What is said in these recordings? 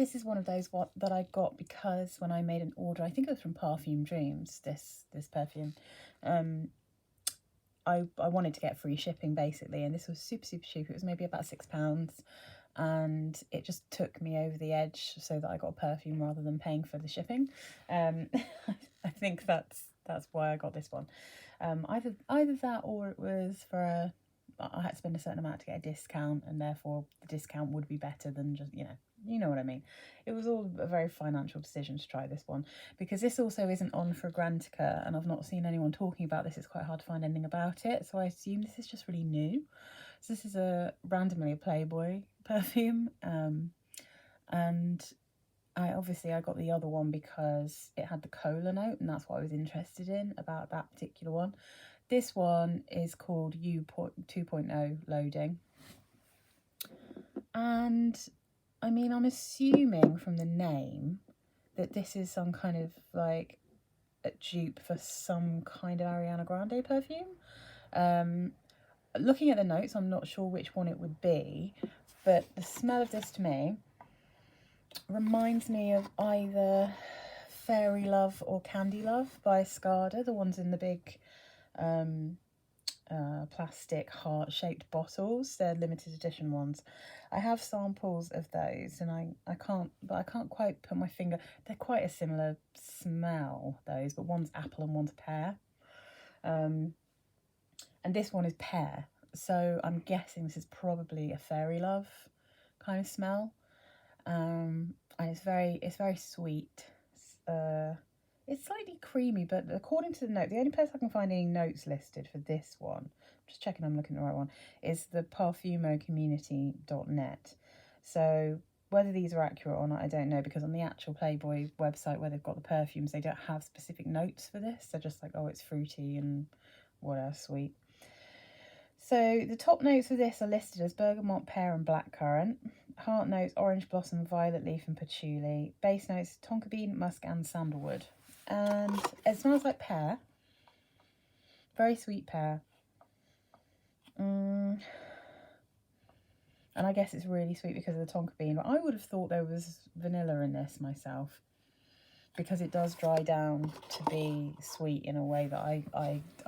this is one of those that I got because when I made an order, I think it was from Perfume Dreams, this perfume, I wanted to get free shipping basically, and this was super cheap. It was maybe about £6, and it just took me over the edge so that I got a perfume rather than paying for the shipping. I think that's why I got this one. Either that, or it was for I had to spend a certain amount to get a discount, and therefore the discount would be better than just, you know what I mean. It was all a very financial decision to try this one, because this also isn't on for Grande, and I've not seen anyone talking about this. It's quite hard to find anything about it, so I assume this is just really new. So this is randomly a Playboy perfume, and I got the other one because it had the cola note, and that's what I was interested in about that particular one. This one is called U 2.0 Loading. And I mean, I'm assuming from the name that this is some kind of like a dupe for some kind of Ariana Grande perfume. Looking at the notes, I'm not sure which one it would be, but the smell of this to me reminds me of either Fairy Love or Candy Love by Skada, the ones in the big plastic heart-shaped bottles. They're limited edition ones. I have samples of those, and I can't quite put my finger. They're quite a similar smell, those, but one's apple and one's pear. And this one is pear, so I'm guessing this is probably a Fairy Love kind of smell. And it's very sweet. It's slightly creamy, but according to the note, the only place I can find any notes listed for this one, just checking I'm looking at the right one, is the parfumocommunity.net. So whether these are accurate or not, I don't know, because on the actual Playboy website where they've got the perfumes, they don't have specific notes for this. They're just like, oh, it's fruity and whatever, sweet. So the top notes for this are listed as bergamot, pear and blackcurrant. Heart notes, orange blossom, violet leaf and patchouli. Base notes, tonka bean, musk and sandalwood. And it smells like pear. Very sweet pear. And I guess it's really sweet because of the tonka bean. But I would have thought there was vanilla in this myself, because it does dry down to be sweet in a way that I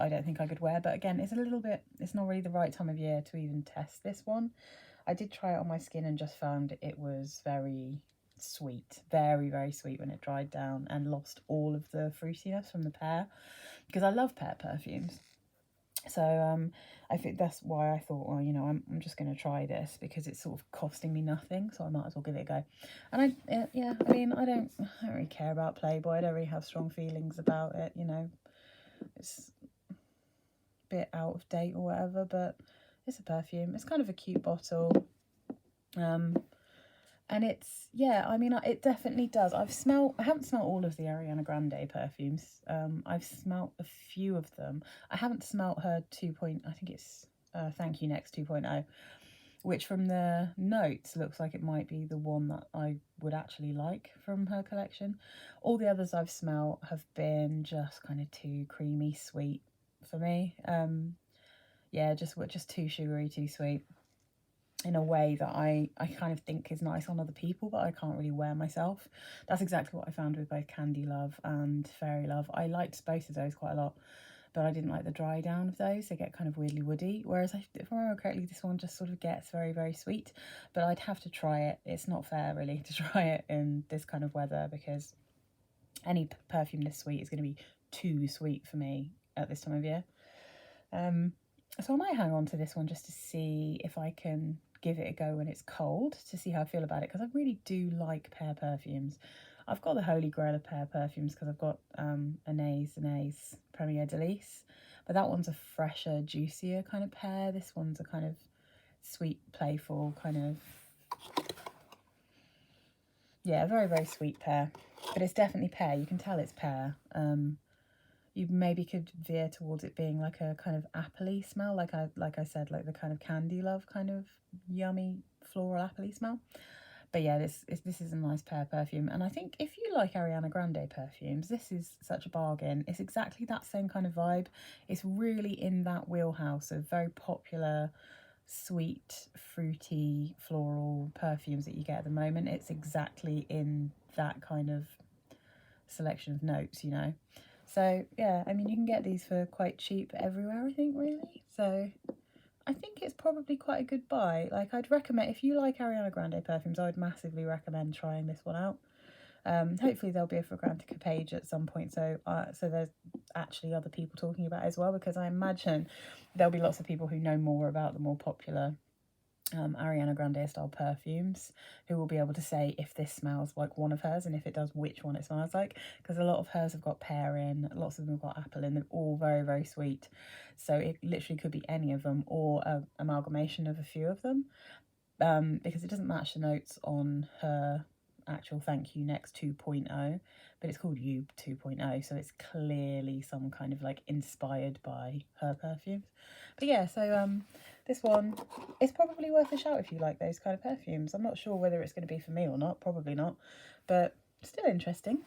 don't think I could wear. But again, it's not really the right time of year to even test this one. I did try it on my skin and just found it was very sweet, very sweet when it dried down and lost all of the fruitiness from the pear, because I love pear perfumes. So I think that's why I thought, well, I'm just going to try this because it's sort of costing me nothing, so I might as well give it a go. And I don't really care about Playboy. I don't really have strong feelings about it. It's a bit out of date or whatever, but it's a perfume. It's kind of a cute bottle. And it's, it definitely does. I haven't smelled all of the Ariana Grande perfumes. I've smelled a few of them. I haven't smelled her I think it's Thank You Next 2.0, which from the notes looks like it might be the one that I would actually like from her collection. All the others I've smelled have been just kind of too creamy sweet for me. Just too sugary, too sweet, in a way that I kind of think is nice on other people, but I can't really wear myself. That's exactly what I found with both Candy Love and Fairy Love. I liked both of those quite a lot, but I didn't like the dry down of those. They get kind of weirdly woody, whereas if I remember correctly, this one just sort of gets very sweet. But I'd have to try it. It's not fair really to try it in this kind of weather, because any perfume this sweet is going to be too sweet for me at this time of year. So I might hang on to this one just to see if I can give it a go when it's cold, to see how I feel about it, because I really do like pear perfumes. I've got the holy grail of pear perfumes because I've got Anais Premier Delice, but that one's a fresher, juicier kind of pear. This one's a kind of sweet, playful kind of, very sweet pear. But it's definitely pear. You can tell it's pear. You maybe could veer towards it being like a kind of appley smell, like I said, like the kind of Candy Love kind of yummy floral appley smell. But yeah, this is a nice pear perfume, and I think if you like Ariana Grande perfumes, this is such a bargain. It's exactly that same kind of vibe. It's really in that wheelhouse of very popular, sweet, fruity floral perfumes that you get at the moment. It's exactly in that kind of selection of notes, you know. So yeah, I mean, you can get these for quite cheap everywhere, I think, really. So I think it's probably quite a good buy. Like, I'd recommend, if you like Ariana Grande perfumes, I would massively recommend trying this one out. Hopefully there'll be a Fragrantica page at some point, so there's actually other people talking about it as well, because I imagine there'll be lots of people who know more about the more popular Ariana Grande style perfumes, who will be able to say if this smells like one of hers, and if it does, which one it smells like, because a lot of hers have got pear in, lots of them have got apple in, they're all very, very sweet, so it literally could be any of them, or an amalgamation of a few of them, because it doesn't match the notes on her actual Thank You Next 2.0, but it's called You 2.0, so it's clearly some kind of like inspired by her perfumes. But yeah, so this one is probably worth a shout if you like those kind of perfumes. I'm not sure whether it's going to be for me or not, probably not, but still interesting.